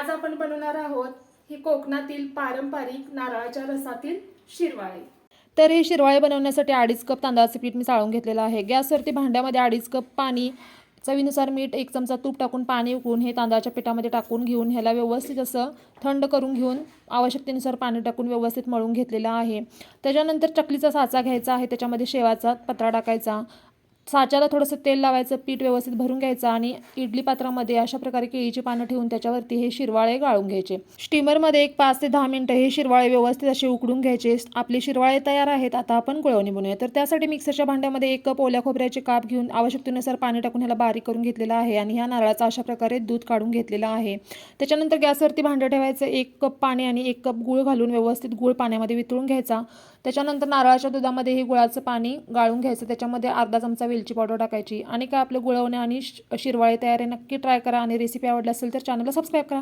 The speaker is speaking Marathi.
आज आपण बनवणार आहोत ही कोकणातील पारंपरिक नारळाच्या रसातील शिरवाळे। तर हे शिरवाळे बनवण्यासाठी 2.5 कप तांदळाचे पीठ मी चाळून घेतलेलं आहे। गॅसवरती भांड्यामध्ये 2.5 कप पाणी, चवीनुसार मीठ, 1 चमचा तूप टाकून पाणी उकळून हे तांदळाच्या पिठामध्ये टाकून घेऊन ह्याला व्यवस्थित असं थंड करून घेऊन आवश्यकतेनुसार पाणी टाकून व्यवस्थित मळून घेतलेलं आहे। त्याच्यानंतर चकलीचा साचा घ्यायचा आहे, त्याच्यामध्ये शेवाचा पत्रा टाकायचा, साच्याला थोडंसं तेल लावायचं, पीठ व्यवस्थित भरून घ्यायचं आणि इडली पात्रामध्ये अशा प्रकारे केळीची पानं ठेवून त्याच्यावरती हे शिरवाळे गाळून घ्यायचे। स्टीमरमध्ये 5 ते 10 मिनिटं हे शिरवाळे व्यवस्थित असे उकडून घ्यायचे। आपले शिरवाळे तयार आहेत। आता आपण गुळवणी बनवूया। तर त्यासाठी मिक्सरच्या भांड्यामध्ये 1 कप ओल्या खोबऱ्याचे काप घेऊन आवश्यकतेनुसार पाणी टाकून ह्याला बारीक करून घेतलेलं आहे आणि ह्या नारळाचा अशा प्रकारे दूध काढून घेतलेलं आहे। त्याच्यानंतर गॅसवरती भांडं ठेवायचं, 1 कप पाणी आणि 1 कप गूळ घालून व्यवस्थित गूळ पाण्यामध्ये वितळून घ्यायचा। त्याच्यानंतर नारळाच्या दुधामध्ये हे गुळाचं पाणी गाळून घ्यायचं, त्याच्यामध्ये अर्धा चमचा वेलची पावडर टाकायची आणि काय आपलं गुळवणे आणि शिरवाळे तयार आहे। नक्की ट्राय करा आणि रेसिपी आवडली असेल तर चॅनलला सबस्क्राईब करा।